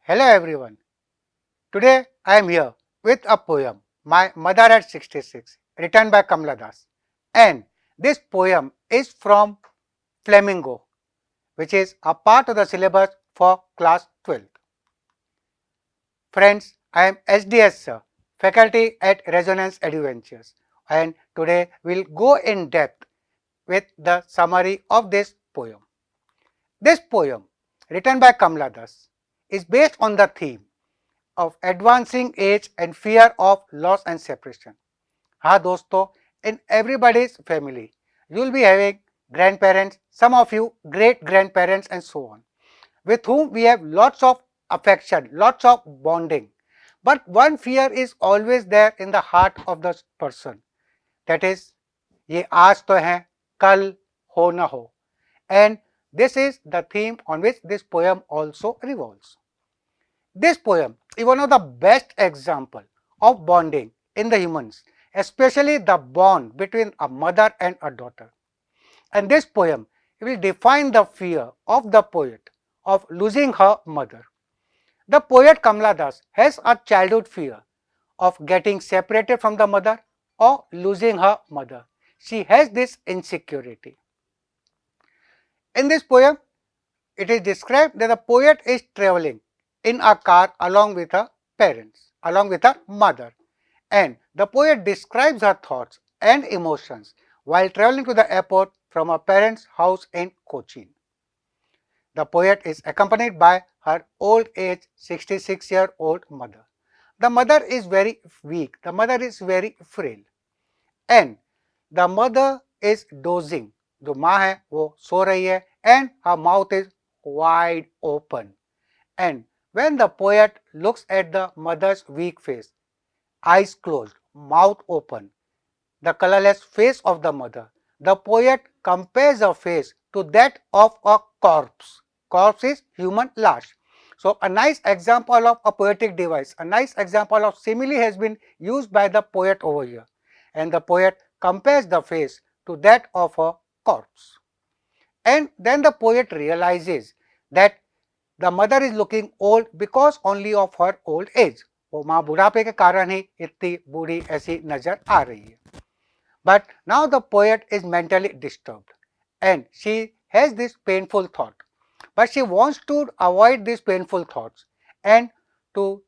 Hello everyone. Today I am here with a poem, My Mother at 66, written by Kamala Das. And this poem is from Flamingo, which is a part of the syllabus for class 12th. Friends, I am SDS Sir, faculty at Resonance Adventures, and today we'll go in depth with the summary of this poem. This poem, written by Kamala Das, is based on the theme of advancing age and fear of loss and separation. हाँ दोस्तों, in everybody's family, you will be having grandparents, some of you great grandparents and so on, with whom we have lots of affection, lots of bonding. But one fear is always there in the heart of the person. That is, ये आज तो है, कल हो ना हो. And this is the theme on which this poem also revolves. This poem is one of the best examples of bonding in the humans, especially the bond between a mother and a daughter. And this poem will define the fear of the poet of losing her mother. The poet Kamala Das has a childhood fear of getting separated from the mother or losing her mother. She has this insecurity. In this poem, it is described that the poet is traveling in a car along with her parents, along with her mother, and the poet describes her thoughts and emotions while traveling to the airport from her parents' house in Cochin. The poet is accompanied by her old age 66-year-old mother. The mother is very weak, the mother is very frail, and the mother is dozing. जो माँ है वो सो रही है and her mouth is wide open. And when the poet looks at the mother's weak face, eyes closed, mouth open, the colorless face of the mother, the poet compares her face to that of a corpse. Corpse is human lash. So a nice example of a poetic device, a nice example of simile has been used by the poet over here. And the poet compares the face to that of a corpse. And then the poet realizes that the mother is looking old because only of her old age. वो माँ बुढ़ापे के कारण ही इतनी बूढ़ी ऐसी नजर आ रही है. But now the poet is mentally disturbed and she has this painful thought. But she wants to avoid these painful thoughts, and to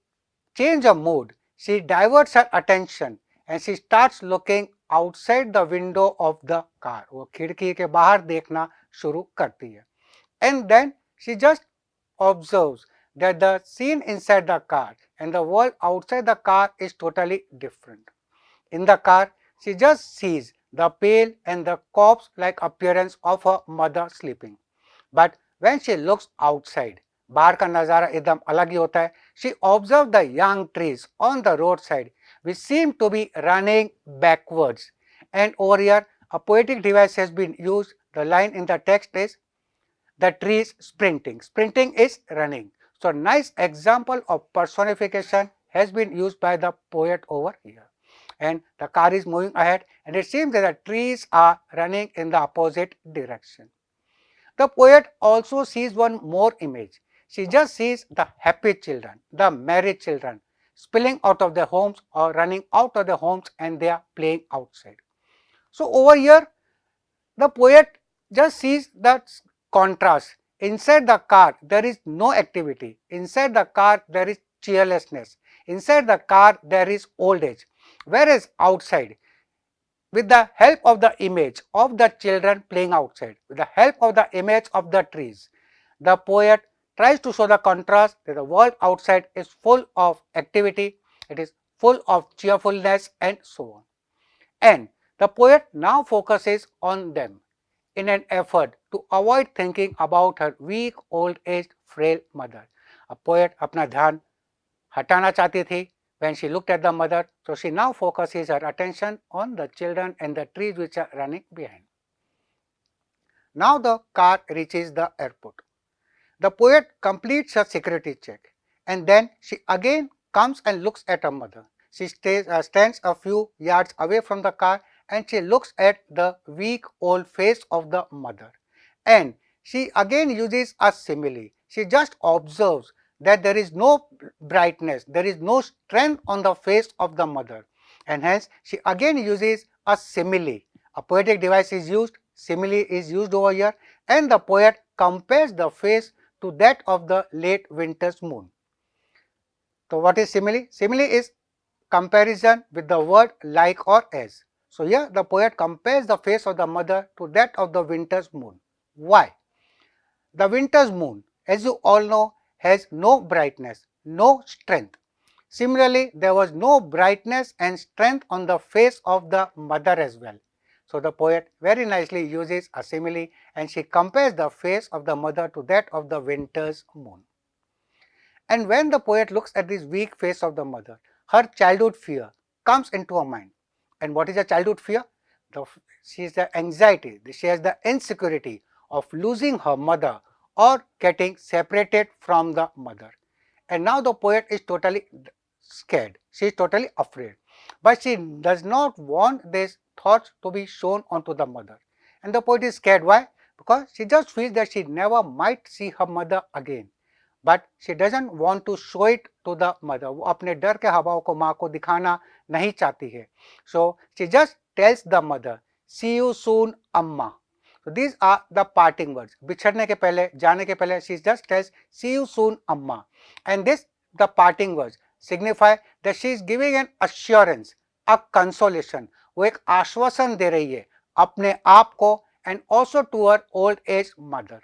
change her mood, she diverts her attention and she starts looking outside the window of the car. वो खिड़की के बाहर देखना शुरू करती है. And then she just observes that the scene inside the car and the world outside the car is totally different. In the car, she just sees the pale and the corpse-like appearance of her mother sleeping. But when she looks outside, बाहर का नज़ारा एकदम अलग ही होता है. She observed the young trees on the roadside which seem to be running backwards. And over here, a poetic device has been used. The line in the text is, the trees sprinting. Sprinting is running. So nice example of personification has been used by the poet over here. And the car is moving ahead and it seems that the trees are running in the opposite direction. The poet also sees one more image. She just sees the happy children, the married children, spilling out of their homes or running out of their homes and they are playing outside. So over here, the poet just sees that contrast. Inside the car, there is no activity. Inside the car, there is cheerlessness. Inside the car, there is old age. Whereas outside, with the help of the image of the children playing outside, with the help of the image of the trees, the poet tries to show the contrast that the world outside is full of activity, it is full of cheerfulness and so on. And the poet now focuses on them in an effort to avoid thinking about her weak, old-aged, frail mother. A poet अपना ध्यान हटाना चाहती थी when she looked at the mother, so she now focuses her attention on the children and the trees which are running behind. Now the car reaches the airport. The poet completes her security check and then she again comes and looks at her mother. She stands a few yards away from the car and she looks at the weak old face of the mother. And she again uses a simile. She just observes that there is no brightness, there is no strength on the face of the mother, and hence she again uses a simile. A poetic device is used, simile is used over here, and the poet compares the face to that of the late winter's moon. So what is simile? Simile is comparison with the word like or as. So here the poet compares the face of the mother to that of the winter's moon. Why? The winter's moon, as you all know, has no brightness, no strength. Similarly, there was no brightness and strength on the face of the mother as well. So the poet very nicely uses a simile and she compares the face of the mother to that of the winter's moon. And when the poet looks at this weak face of the mother, her childhood fear comes into her mind. And what is a childhood fear? She has the anxiety, she has the insecurity of losing her mother or getting separated from the mother. And now the poet is totally scared, she is totally afraid. But she does not want these thoughts to be shown onto the mother. And the poet is scared. Why? Because she just feels that she never might see her mother again. But she doesn't want to show it to the mother. वो अपने डर के हवाओं को माँ को दिखाना नहीं चाहती है. So she just tells the mother, see you soon अम्मा. So these are the parting words. बिछड़ने के पहले, जाने के पहले, she just tells, see you soon अम्मा. And this, the parting words signify that she is giving an assurance, a consolation. वो एक आश्वासन दे रही है अपने आप को and also to her old age mother.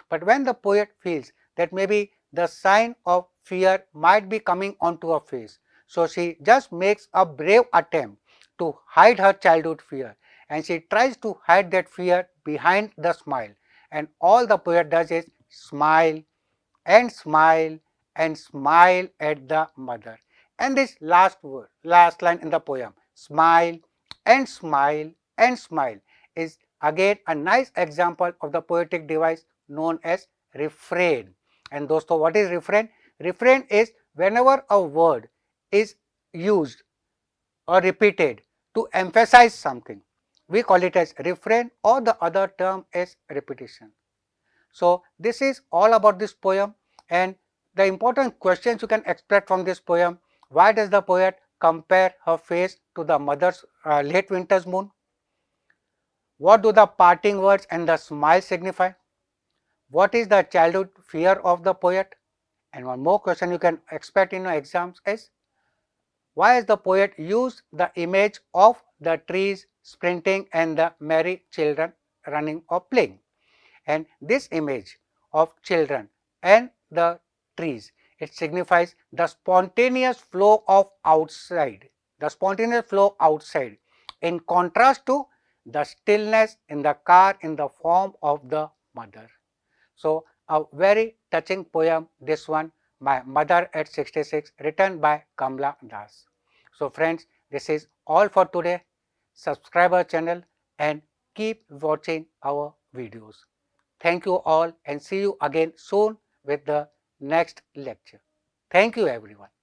But when the poet feels that maybe the sign of fear might be coming onto her face, so she just makes a brave attempt to hide her childhood fear, and she tries to hide that fear behind the smile, and all the poet does is smile and smile and smile at the mother. And this last word, last line in the poem, smile and smile and smile, is again a nice example of the poetic device known as refrain. And दोस्तों, what is refrain? Refrain is whenever a word is used or repeated to emphasize something, we call it as refrain, or the other term is repetition. So this is all about this poem, and the important questions you can expect from this poem: why does the poet compare her face to the mother's late winter's moon? What do the parting words and the smile signify? What is the childhood fear of the poet? And one more question you can expect in your exams is, why has the poet used the image of the trees sprinting and the merry children running or playing? And this image of children and the trees, it signifies the spontaneous flow of outside, in contrast to the stillness in the car in the form of the mother. So a very touching poem, this one, My Mother at 66, written by Kamla Das. So friends, this is all for today. Subscribe our channel and keep watching our videos. Thank you all and see you again soon with the next lecture. Thank you everyone.